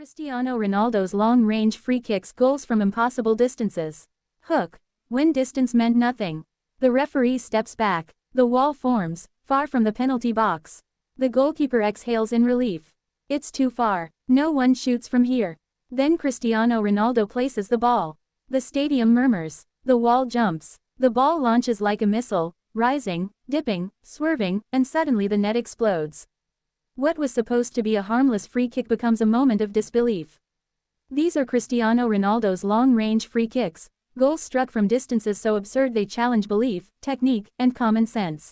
Cristiano Ronaldo's long-range free kicks goals from impossible distances. Hook. When distance meant nothing. The referee steps back. The wall forms, far from the penalty box. The goalkeeper exhales in relief. It's too far. No one shoots from here. Then Cristiano Ronaldo places the ball. The stadium murmurs. The wall jumps. The ball launches like a missile, rising, dipping, swerving, and suddenly the net explodes. What was supposed to be a harmless free kick becomes a moment of disbelief. These are Cristiano Ronaldo's long-range free kicks, goals struck from distances so absurd they challenge belief, technique, and common sense.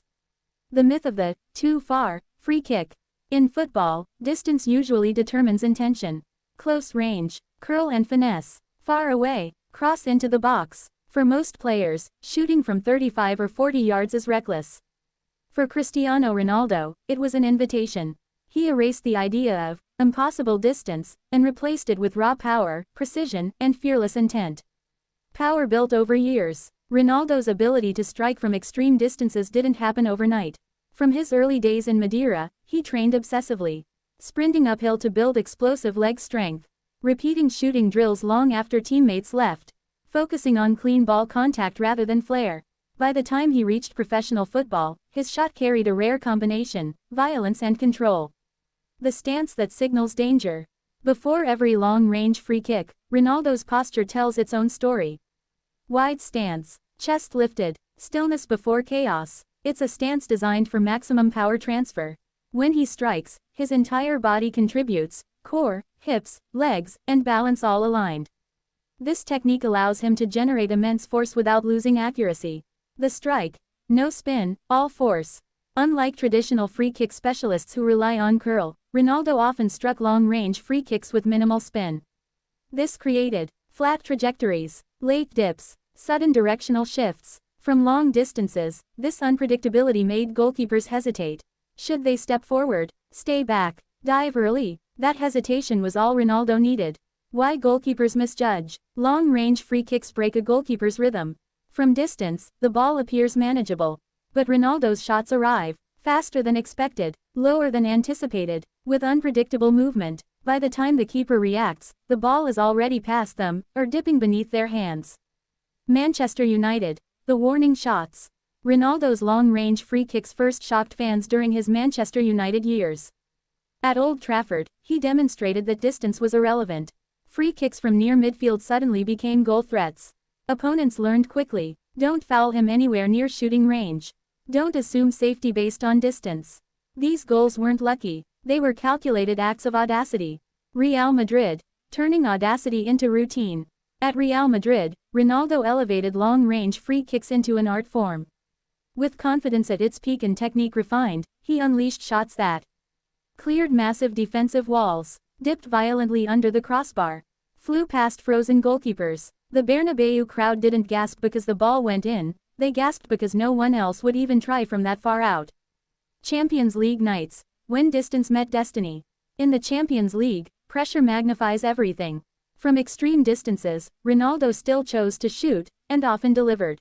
The myth of the too far free kick. In football, distance usually determines intention. Close range, curl and finesse. Far away, cross into the box. For most players, shooting from 35 or 40 yards is reckless. For Cristiano Ronaldo, it was an invitation. He erased the idea of impossible distance and replaced it with raw power, precision, and fearless intent. Power built over years. Ronaldo's ability to strike from extreme distances didn't happen overnight. From his early days in Madeira, he trained obsessively, sprinting uphill to build explosive leg strength, repeating shooting drills long after teammates left, focusing on clean ball contact rather than flair. By the time he reached professional football, his shot carried a rare combination, violence and control. The stance that signals danger. Before every long-range free kick, Ronaldo's posture tells its own story. Wide stance, chest lifted, stillness before chaos. It's a stance designed for maximum power transfer. When he strikes, his entire body contributes, core, hips, legs, and balance all aligned. This technique allows him to generate immense force without losing accuracy. The strike. No spin, all force. Unlike traditional free kick specialists who rely on curl, Ronaldo often struck long-range free kicks with minimal spin. This created flat trajectories, late dips, sudden directional shifts. From long distances, this unpredictability made goalkeepers hesitate. Should they step forward, stay back, dive early? That hesitation was all Ronaldo needed. Why goalkeepers misjudge? Long-range free kicks break a goalkeeper's rhythm. From distance, the ball appears manageable. But Ronaldo's shots arrive, faster than expected, lower than anticipated, with unpredictable movement. By the time the keeper reacts, the ball is already past them, or dipping beneath their hands. Manchester United. The warning shots. Ronaldo's long-range free kicks first shocked fans during his Manchester United years. At Old Trafford, he demonstrated that distance was irrelevant. Free kicks from near midfield suddenly became goal threats. Opponents learned quickly, don't foul him anywhere near shooting range. Don't assume safety based on distance. These goals weren't lucky, they were calculated acts of audacity. Real Madrid. Turning audacity into routine. At Real Madrid, Ronaldo elevated long-range free kicks into an art form. With confidence at its peak and technique refined, he unleashed shots that cleared massive defensive walls, dipped violently under the crossbar, flew past frozen goalkeepers. The Bernabeu crowd didn't gasp because the ball went in, they gasped because no one else would even try from that far out. Champions League nights. When distance met destiny. In the Champions League, pressure magnifies everything. From extreme distances, Ronaldo still chose to shoot, and often delivered.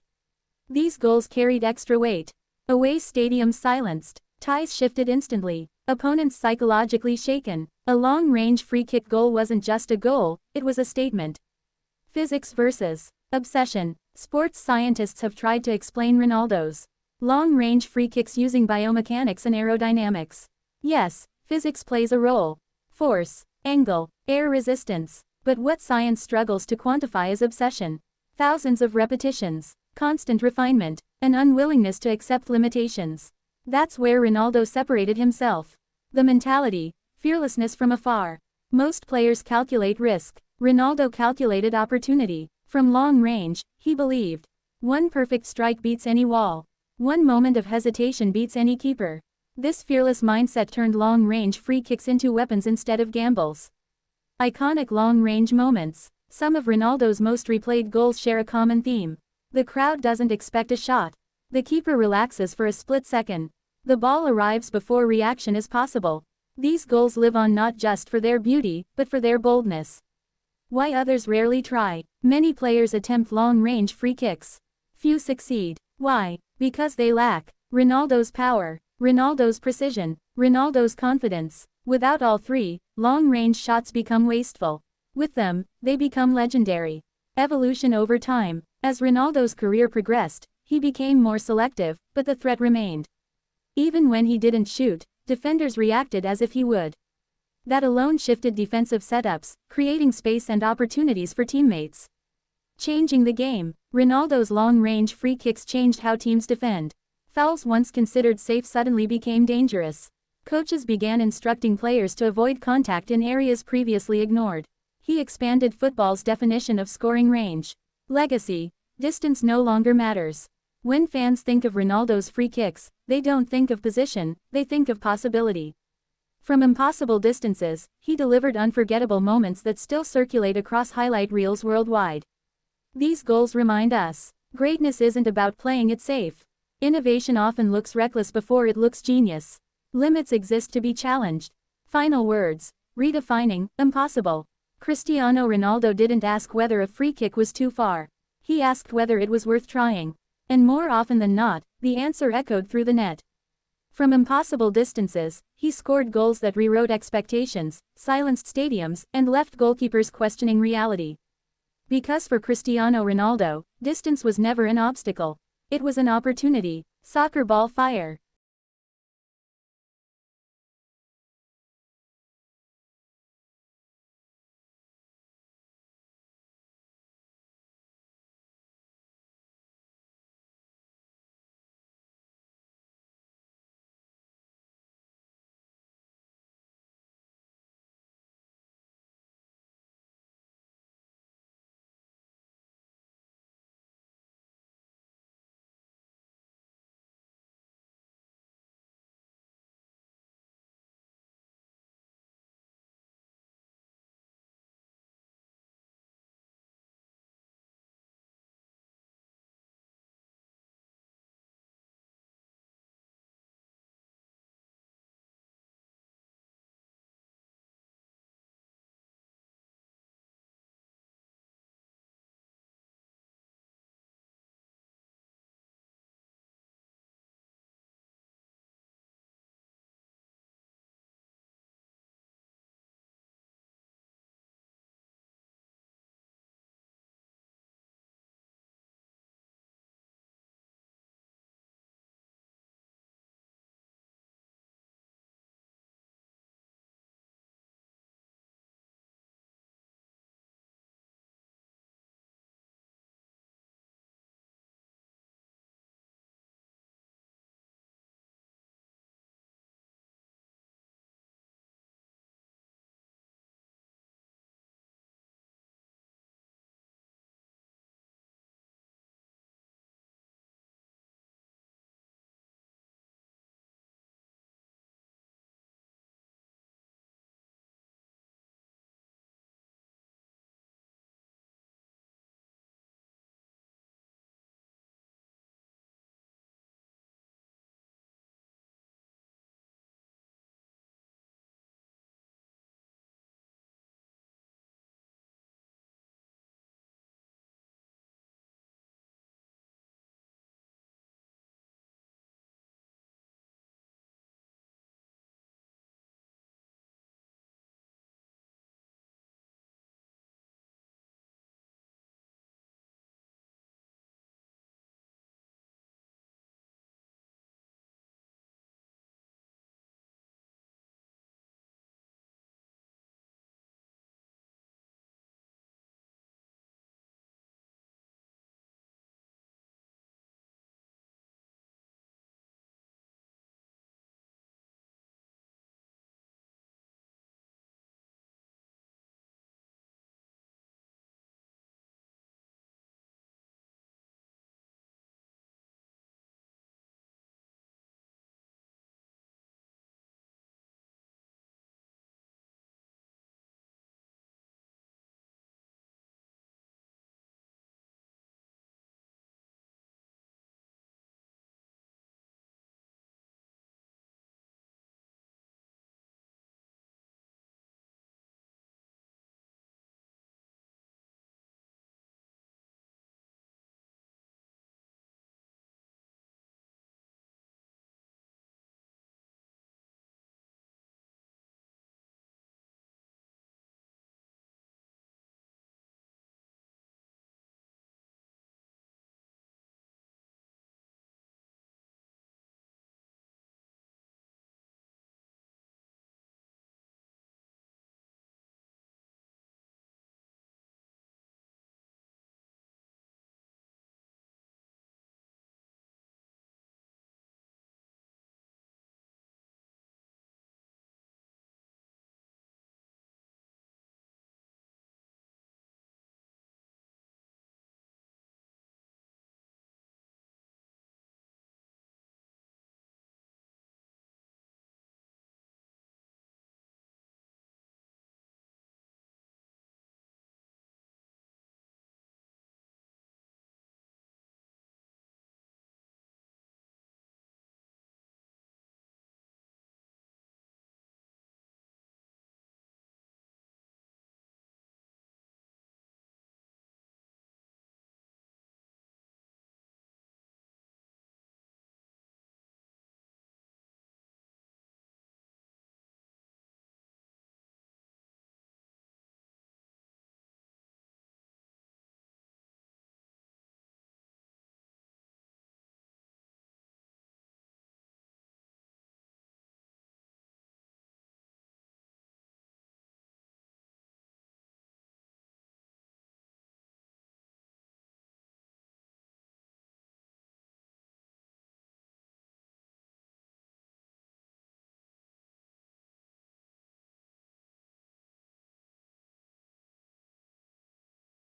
These goals carried extra weight. Away stadiums silenced, ties shifted instantly, opponents psychologically shaken. A long-range free kick goal wasn't just a goal, it was a statement. Physics versus obsession. Sports scientists have tried to explain Ronaldo's long-range free kicks using biomechanics and aerodynamics. Yes, physics plays a role. Force, angle, air resistance. But what science struggles to quantify is obsession. Thousands of repetitions, constant refinement, an unwillingness to accept limitations. That's where Ronaldo separated himself. The mentality, fearlessness from afar. Most players calculate risk. Ronaldo calculated opportunity. From long range, he believed. One perfect strike beats any wall. One moment of hesitation beats any keeper. This fearless mindset turned long-range free kicks into weapons instead of gambles. Iconic long-range moments. Some of Ronaldo's most replayed goals share a common theme. The crowd doesn't expect a shot. The keeper relaxes for a split second. The ball arrives before reaction is possible. These goals live on not just for their beauty, but for their boldness. Why others rarely try. Many players attempt long-range free kicks. Few succeed. Why? Because they lack Ronaldo's power, Ronaldo's precision, Ronaldo's confidence. Without all three, long-range shots become wasteful. With them, they become legendary. Evolution over time. As Ronaldo's career progressed, he became more selective, but the threat remained. Even when he didn't shoot, defenders reacted as if he would. That alone shifted defensive setups, creating space and opportunities for teammates. Changing the game. Ronaldo's long-range free kicks changed how teams defend. Fouls once considered safe suddenly became dangerous. Coaches began instructing players to avoid contact in areas previously ignored. He expanded football's definition of scoring range. Legacy. Distance no longer matters. When fans think of Ronaldo's free kicks, they don't think of position, they think of possibility. From impossible distances, he delivered unforgettable moments that still circulate across highlight reels worldwide. These goals remind us, greatness isn't about playing it safe. Innovation often looks reckless before it looks genius. Limits exist to be challenged. Final words. Redefining impossible. Cristiano Ronaldo didn't ask whether a free kick was too far. He asked whether it was worth trying. And more often than not, the answer echoed through the net. From impossible distances, he scored goals that rewrote expectations, silenced stadiums, and left goalkeepers questioning reality. Because for Cristiano Ronaldo, distance was never an obstacle. It was an opportunity. Soccer ball fire.